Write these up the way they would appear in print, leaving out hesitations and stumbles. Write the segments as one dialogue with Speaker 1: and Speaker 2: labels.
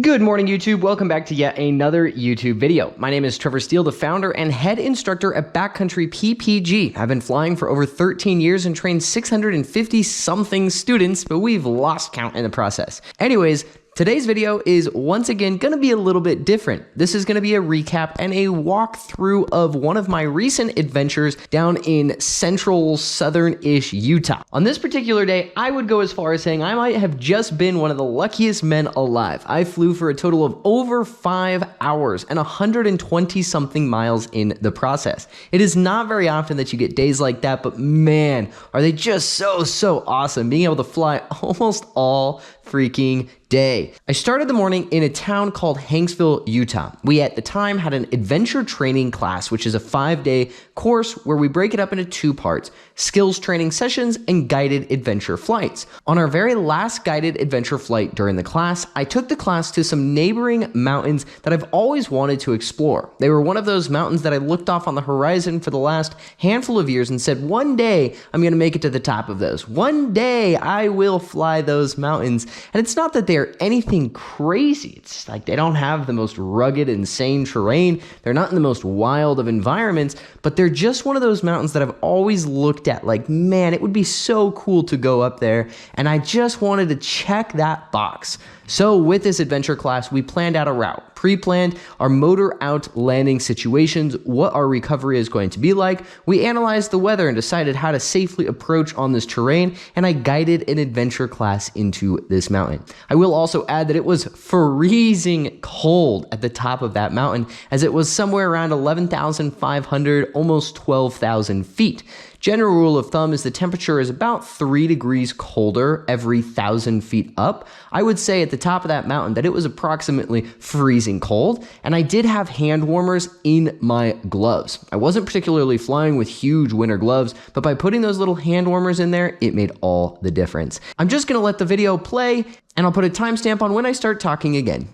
Speaker 1: Good morning, YouTube. Welcome back to yet another YouTube video. My name is Trevor Steele, the founder and head instructor at Backcountry PPG. I've been flying for over 13 years and trained 650 something students, but we've lost count in the process. Anyways, today's video is once again going to be a little bit different. This is going to be a recap and a walkthrough of one of my recent adventures down in central southern-ish Utah. On this particular day, I would go as far as saying I might have just been one of the luckiest men alive. I flew for a total of over 5 hours and 120 something miles in the process. It is not very often that you get days like that, but man, are they just so awesome, being able to fly almost all freaking day. I started the morning in a town called Hanksville, Utah. We at the time had an adventure training class, which is a 5-day course where we break it up into 2 parts: skills training sessions and guided adventure flights. On our very last guided adventure flight during the class, I took the class to some neighboring mountains that I've always wanted to explore. They were one of those mountains that I looked off on the horizon for the last handful of years and said, one day I'm going to make it to the top of those. One day I will fly those mountains. And it's not that they're anything crazy. It's like they don't have the most rugged, insane terrain. They're not in the most wild of environments, but they're just one of those mountains that I've always looked at like, man, it would be so cool to go up there. And I just wanted to check that box. So with this adventure class, we planned out a route, pre-planned our motor out landing situations, what our recovery is going to be like. We analyzed the weather and decided how to safely approach on this terrain, and I guided an adventure class into this mountain. I will also add that it was freezing cold at the top of that mountain, as it was somewhere around 11,500, almost 12,000 feet. General rule of thumb is the temperature is about 3 degrees colder every 1,000 feet up. I would say at the top of that mountain that it was approximately freezing cold, and I did have hand warmers in my gloves. I wasn't particularly flying with huge winter gloves, but by putting those little hand warmers in there, it made all the difference. I'm just gonna let the video play, and I'll put a timestamp on when I start talking again.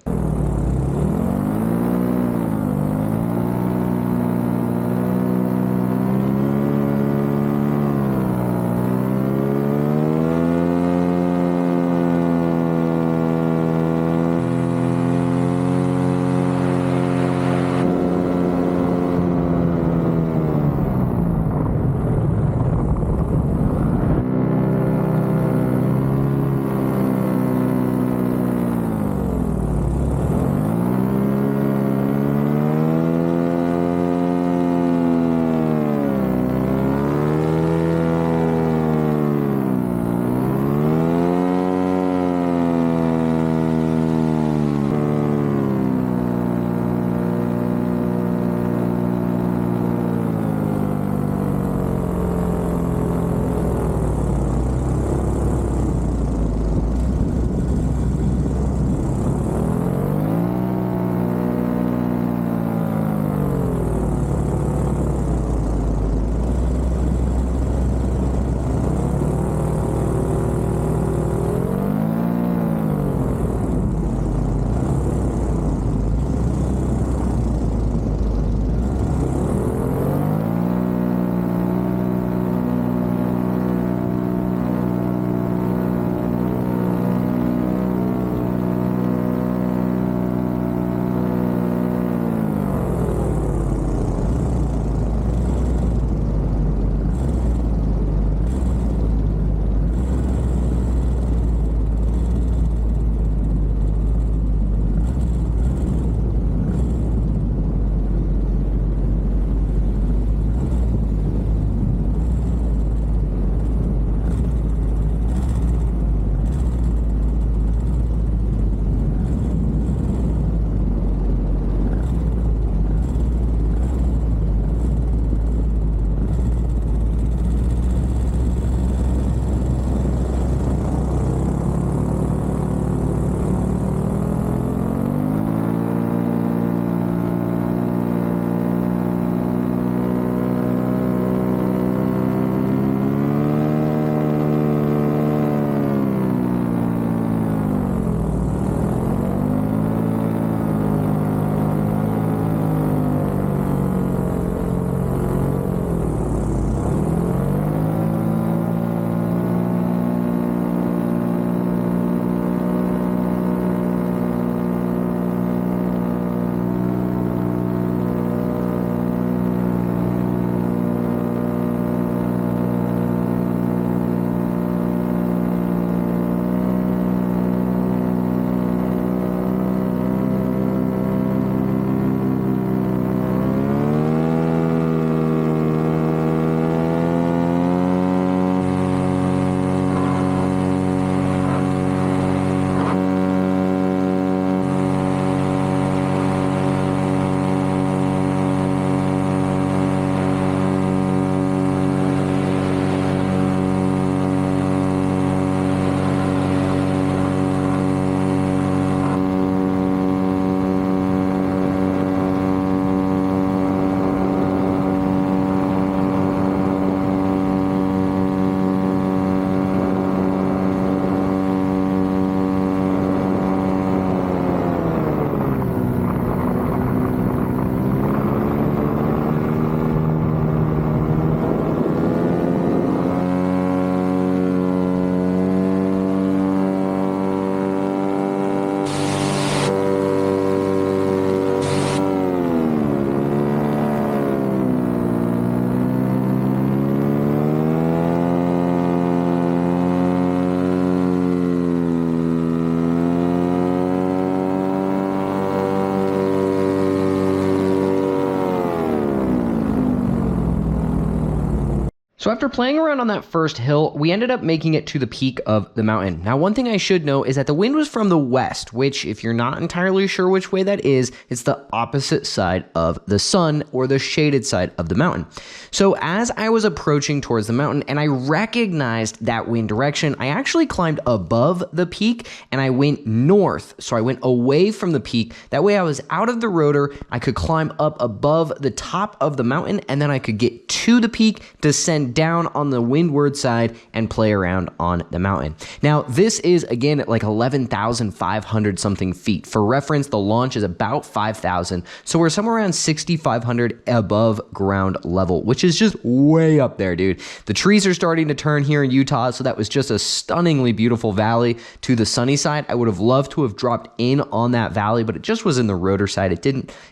Speaker 1: So after playing around on that first hill, we ended up making it to the peak of the mountain. Now, one thing I should know is that the wind was from the west, which, if you're not entirely sure which way that is, it's the opposite side of the sun, or the shaded side of the mountain. So as I was approaching towards the mountain and I recognized that wind direction, I actually climbed above the peak and I went north. So I went away from the peak. That way I was out of the rotor. I could climb up above the top of the mountain, and then I could get to the peak, descend down on the windward side, and play around on the mountain. Now, this is again at like 11,500 something feet. For reference, the launch is about 5,000. So we're somewhere around 6,500 above ground level, which is just way up there, dude. The trees are starting to turn here in Utah, so that was just a stunningly beautiful valley to the sunny side. I would have loved to have dropped in on that valley, but it just was in the rotor side.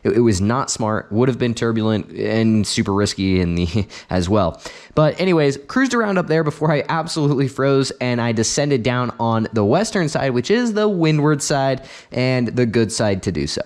Speaker 1: It was not smart, would have been turbulent and super risky in the as well. But anyways, cruised around up there before I absolutely froze, and I descended down on the western side, which is the windward side and the good side to do so.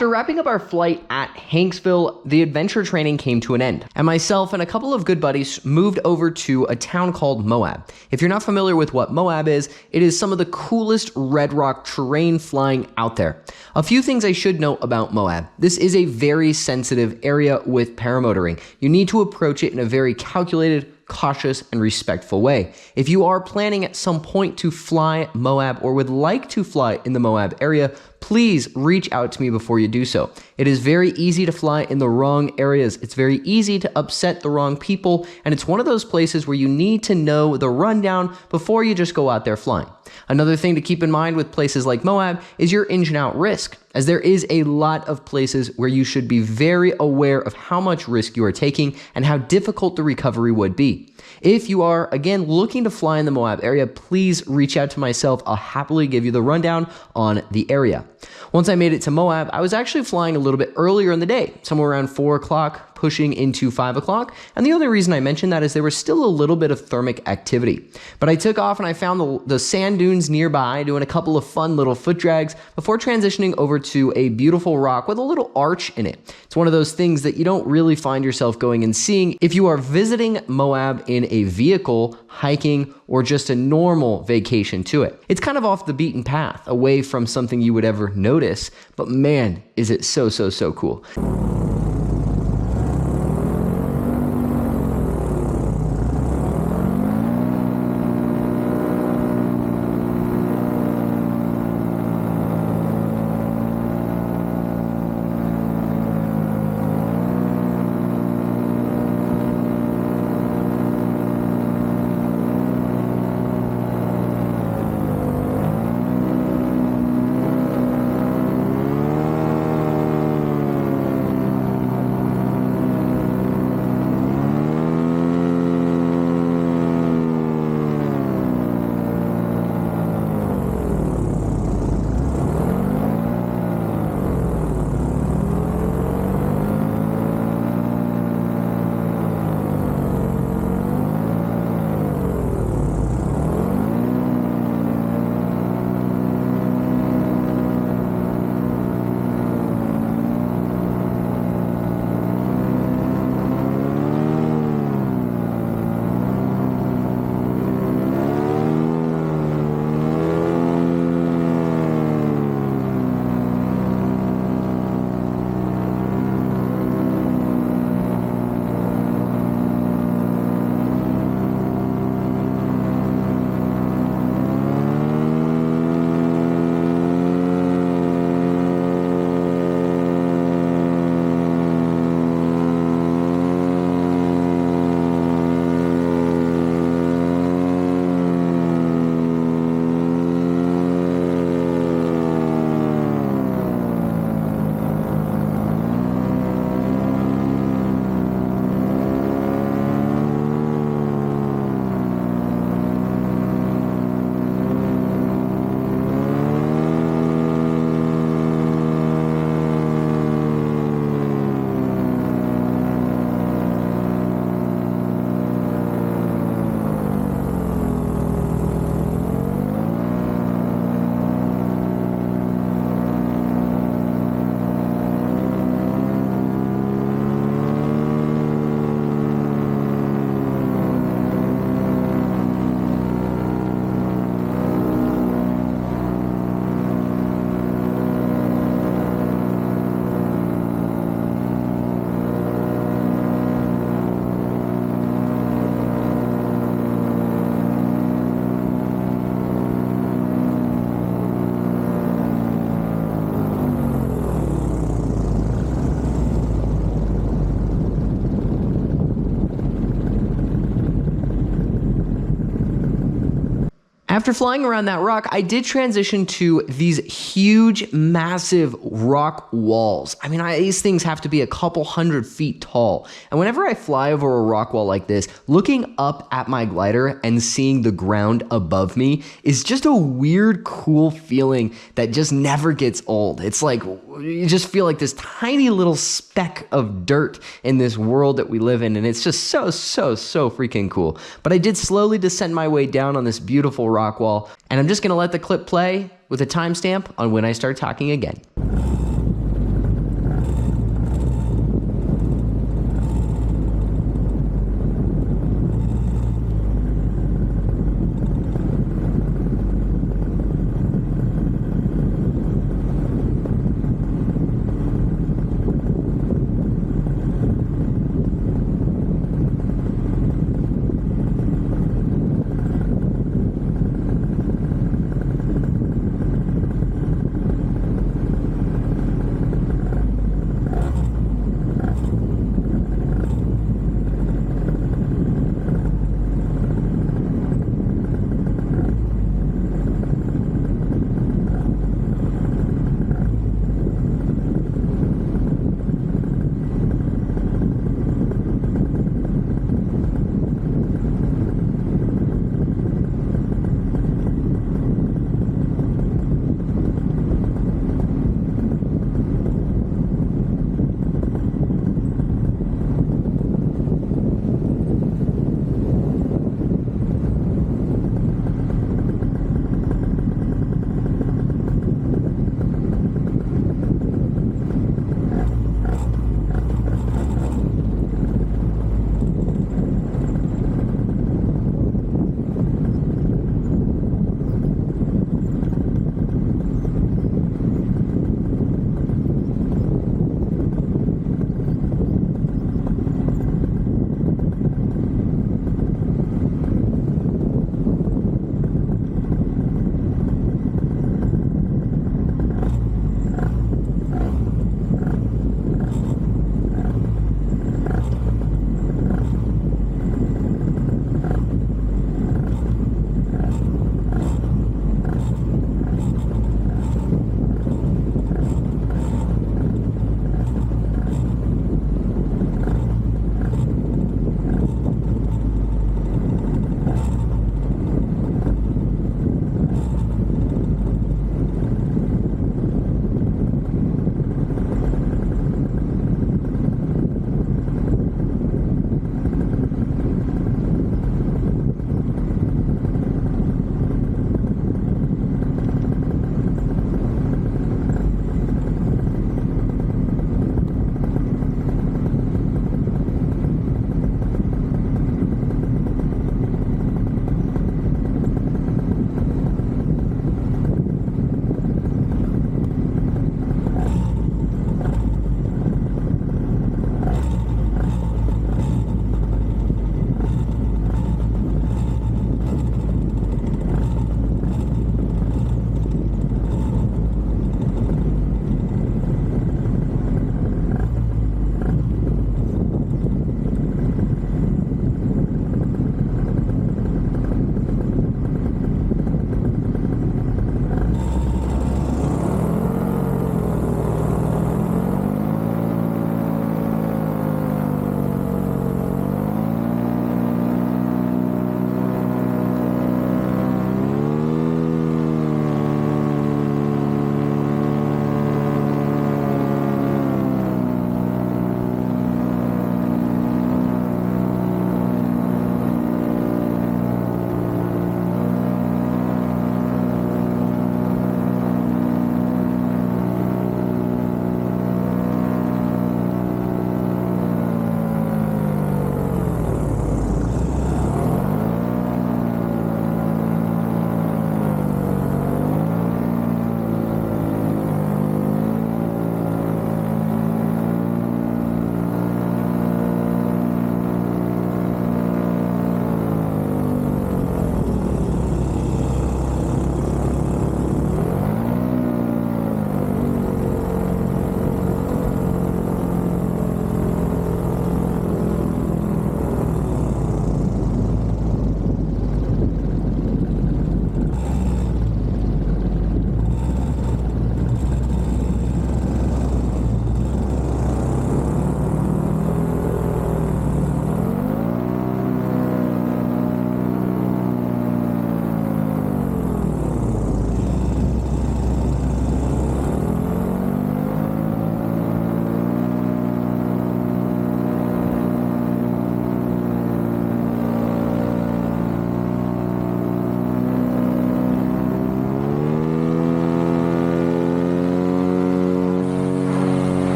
Speaker 1: After wrapping up our flight at Hanksville, the adventure training came to an end, and myself and a couple of good buddies moved over to a town called Moab. If you're not familiar with what Moab is, it is some of the coolest red rock terrain flying out there. A few things I should note about Moab. This is a very sensitive area with paramotoring. You need to approach it in a very calculated, cautious, and respectful way. If you are planning at some point to fly Moab or would like to fly in the Moab area, please reach out to me before you do so. It is very easy to fly in the wrong areas. It's very easy to upset the wrong people, and it's one of those places where you need to know the rundown before you just go out there flying. Another thing to keep in mind with places like Moab is your engine out risk, as there is a lot of places where you should be very aware of how much risk you are taking and how difficult the recovery would be. If you are, again, looking to fly in the Moab area, please reach out to myself. I'll happily give you the rundown on the area. Once I made it to Moab, I was actually flying a little bit earlier in the day, somewhere around 4 o'clock, pushing into 5 o'clock. And the only reason I mentioned that is there was still a little bit of thermic activity. But I took off and I found the sand dunes nearby, doing a couple of fun little foot drags before transitioning over to a beautiful rock with a little arch in it. It's one of those things that you don't really find yourself going and seeing if you are visiting Moab in a vehicle, hiking, or just a normal vacation to it. It's kind of off the beaten path, away from something you would ever notice, but man, is it so cool. After flying around that rock, I did transition to these huge, massive rock walls. I mean, these things have to be a couple 100 feet tall. And whenever I fly over a rock wall like this, looking up at my glider and seeing the ground above me is just a weird, cool feeling that just never gets old. It's like, you just feel like this tiny little speck of dirt in this world that we live in. And it's just so freaking cool. But I did slowly descend my way down on this beautiful rock wall, and I'm just gonna let the clip play with a timestamp on when I start talking again.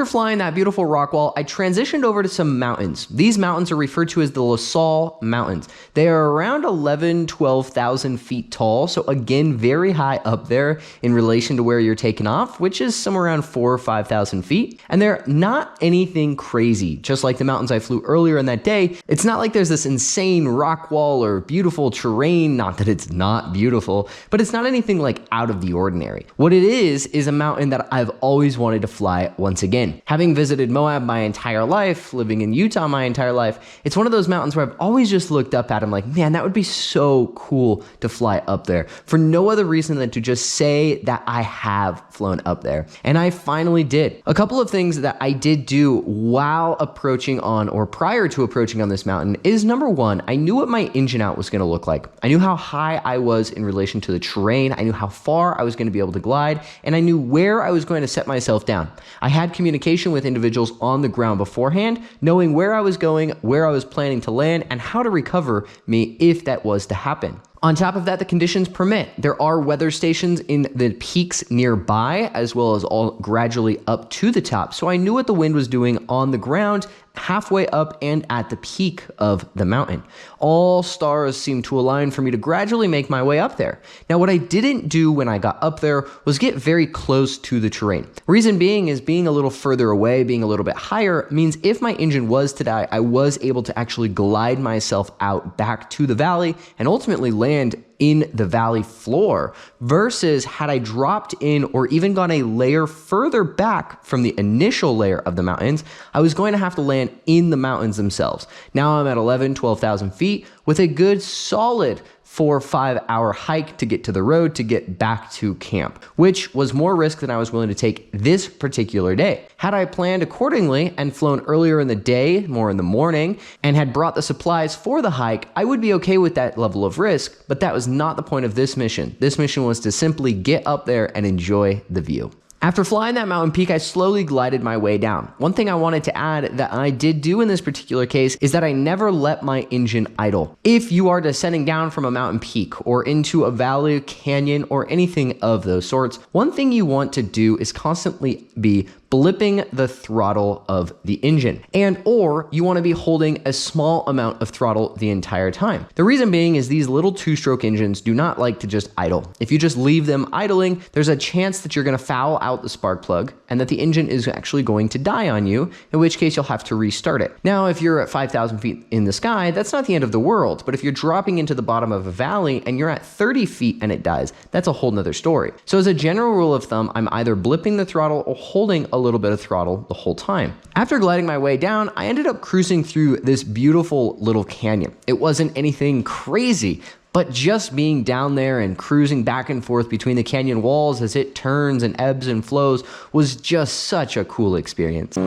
Speaker 1: After flying that beautiful rock wall, I transitioned over to some mountains. These mountains are referred to as the La Salle Mountains. They are around 12,000 feet tall, so again, very high up there in relation to where you're taking off, which is somewhere around 4,000 or 5,000 feet. And they're not anything crazy. Just like the mountains I flew earlier in that day, it's not like there's this insane rock wall or beautiful terrain, not that it's not beautiful, but it's not anything like out of the ordinary. What it is a mountain that I've always wanted to fly once again. Having visited Moab my entire life, living in Utah my entire life, it's one of those mountains where I've always just looked up at them like, man, that would be so cool to fly up there, for no other reason than to just say that I have flown up there. And I finally did. A couple of things that I did do while approaching on, or prior to approaching on this mountain, is number one, I knew what my engine out was going to look like. I knew how high I was in relation to the terrain. I knew how far I was going to be able to glide, and I knew where I was going to set myself down. I had communication with individuals on the ground beforehand, knowing where I was going, where I was planning to land, and how to recover me if that was to happen. On top of that, the conditions permit. There are weather stations in the peaks nearby, as well as all gradually up to the top. So I knew what the wind was doing on the ground, halfway up and at the peak of the mountain. All stars seemed to align for me to gradually make my way up there. Now, what I didn't do when I got up there was get very close to the terrain. Reason being is being a little further away, being a little bit higher, means if my engine was to die, I was able to actually glide myself out back to the valley and ultimately land in the valley floor, versus had I dropped in or even gone a layer further back from the initial layer of the mountains, I was going to have to land in the mountains themselves. Now I'm at 12,000 feet with a good solid 4 or 5 hour hike to get to the road to get back to camp, which was more risk than I was willing to take this particular day. Had I planned accordingly and flown earlier in the day, more in the morning, and had brought the supplies for the hike, I would be okay with that level of risk, but that was not the point of this mission. This mission was to simply get up there and enjoy the view. After flying that mountain peak, I slowly glided my way down. One thing I wanted to add that I did do in this particular case is that I never let my engine idle. If you are descending down from a mountain peak or into a valley, canyon, or anything of those sorts, one thing you want to do is constantly be blipping the throttle of the engine, and or you want to be holding a small amount of throttle the entire time. The reason being is these little two-stroke engines do not like to just idle. If you just leave them idling, there's a chance that you're going to foul out the spark plug and that the engine is actually going to die on you, in which case you'll have to restart it. Now, if you're at 5,000 feet in the sky, that's not the end of the world, but if you're dropping into the bottom of a valley and you're at 30 feet and it dies, that's a whole nother story. So as a general rule of thumb, I'm either blipping the throttle or holding a little bit of throttle the whole time. After gliding my way down, I ended up cruising through this beautiful little canyon. It wasn't anything crazy, but just being down there and cruising back and forth between the canyon walls as it turns and ebbs and flows was just such a cool experience.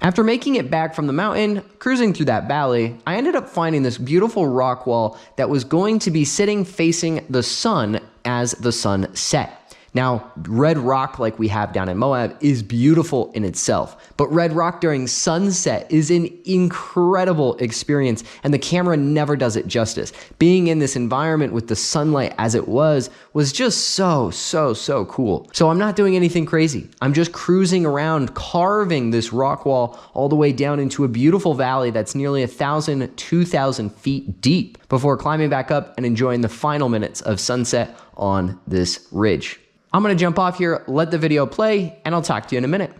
Speaker 1: After making it back from the mountain, cruising through that valley, I ended up finding this beautiful rock wall that was going to be sitting facing the sun as the sun set. Now, red rock like we have down in Moab is beautiful in itself, but red rock during sunset is an incredible experience, and the camera never does it justice. Being in this environment with the sunlight as it was just so cool. So I'm not doing anything crazy. I'm just cruising around, carving this rock wall all the way down into a beautiful valley that's nearly 1,000, 2,000 feet deep before climbing back up and enjoying the final minutes of sunset on this ridge. I'm gonna jump off here, let the video play, and I'll talk to you in a minute.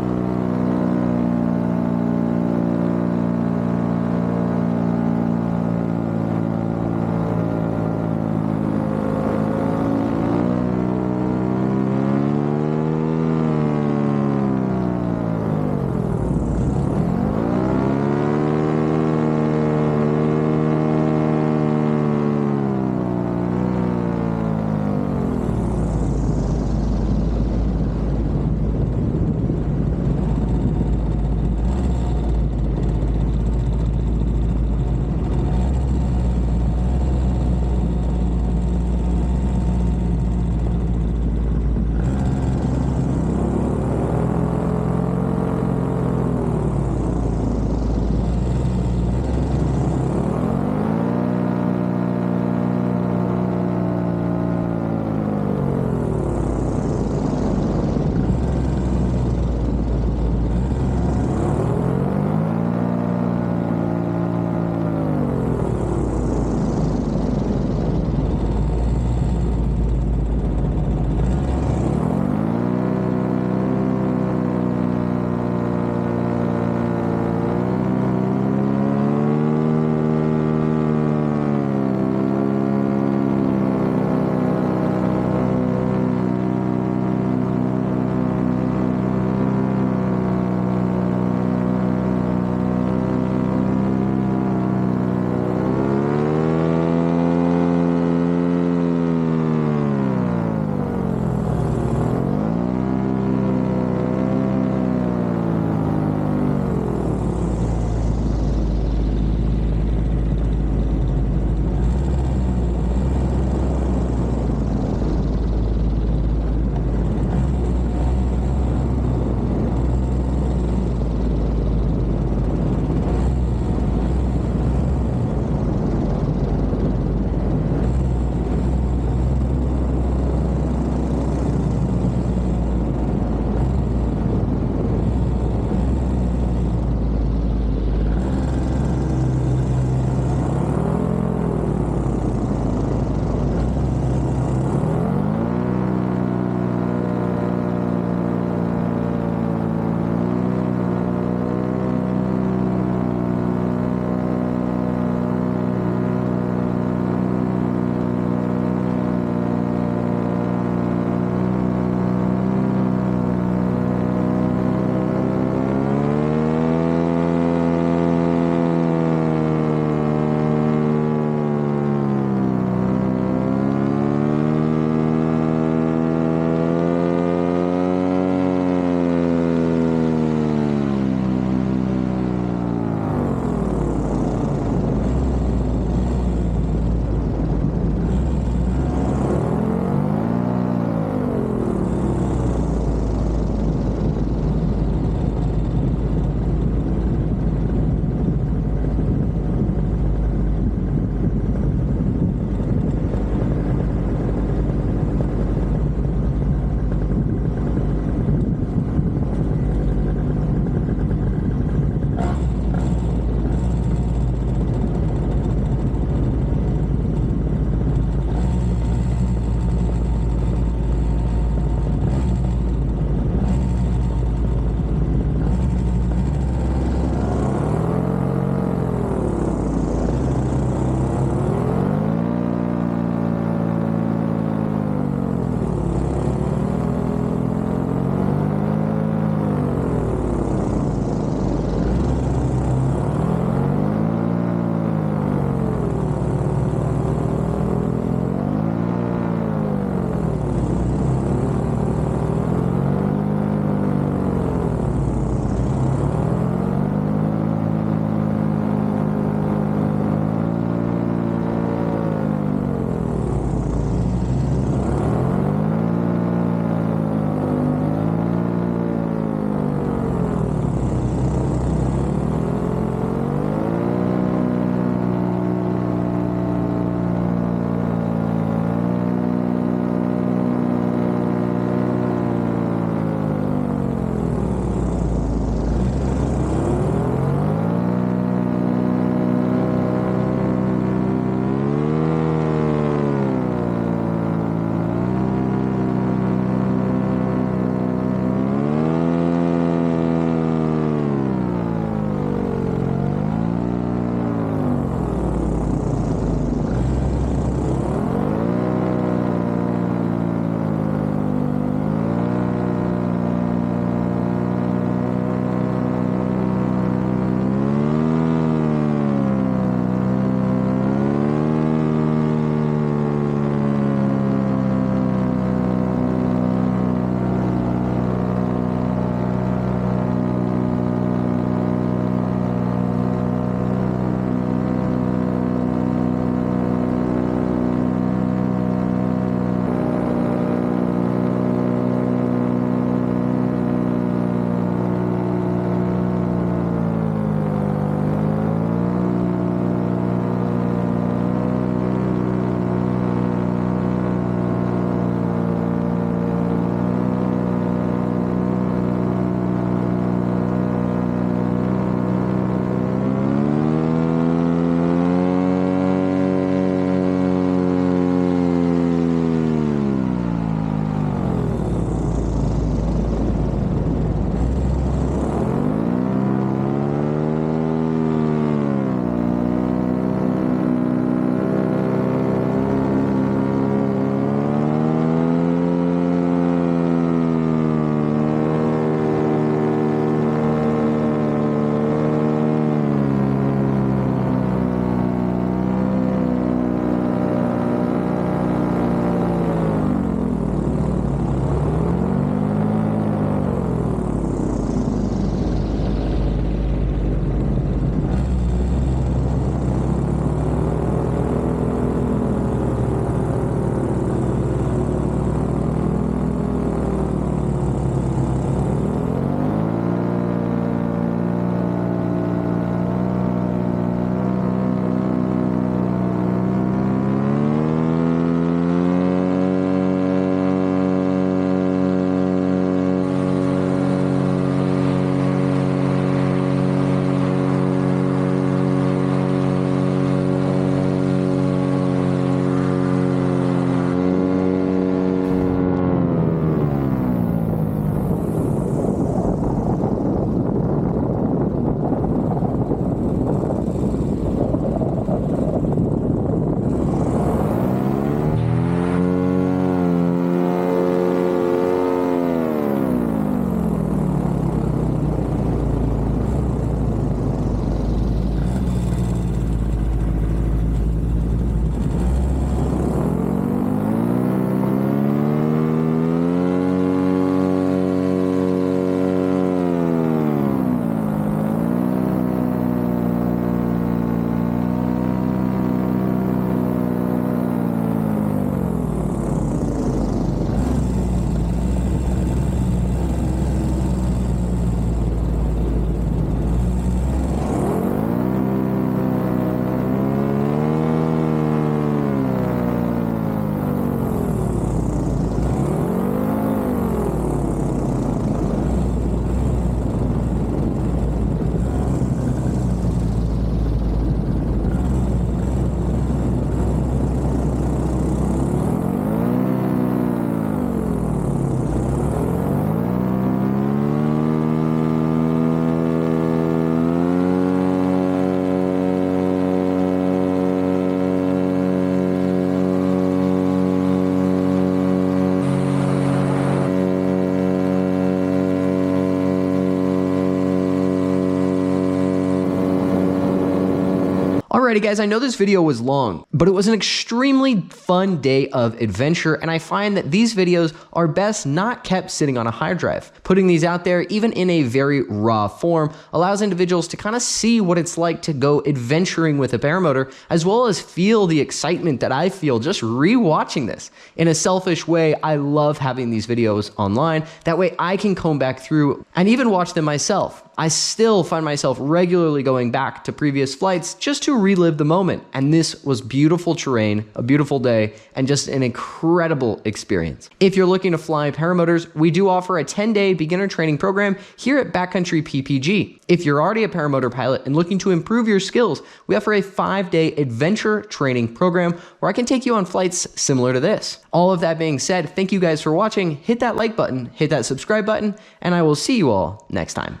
Speaker 1: Alrighty guys, I know this video was long, but it was an extremely fun day of adventure, and I find that these videos are best not kept sitting on a hard drive. Putting these out there, even in a very raw form, allows individuals to kind of see what it's like to go adventuring with a paramotor, as well as feel the excitement that I feel just re-watching this. In a selfish way, I love having these videos online. That way I can comb back through and even watch them myself. I still find myself regularly going back to previous flights just to relive the moment. And this was beautiful terrain, a beautiful day, and just an incredible experience. If you're looking to fly paramotors, we do offer a 10-day beginner training program here at Backcountry PPG. If you're already a paramotor pilot and looking to improve your skills, we offer a 5-day adventure training program where I can take you on flights similar to this. All of that being said, thank you guys for watching. Hit that like button, hit that subscribe button, and I will see you all next time.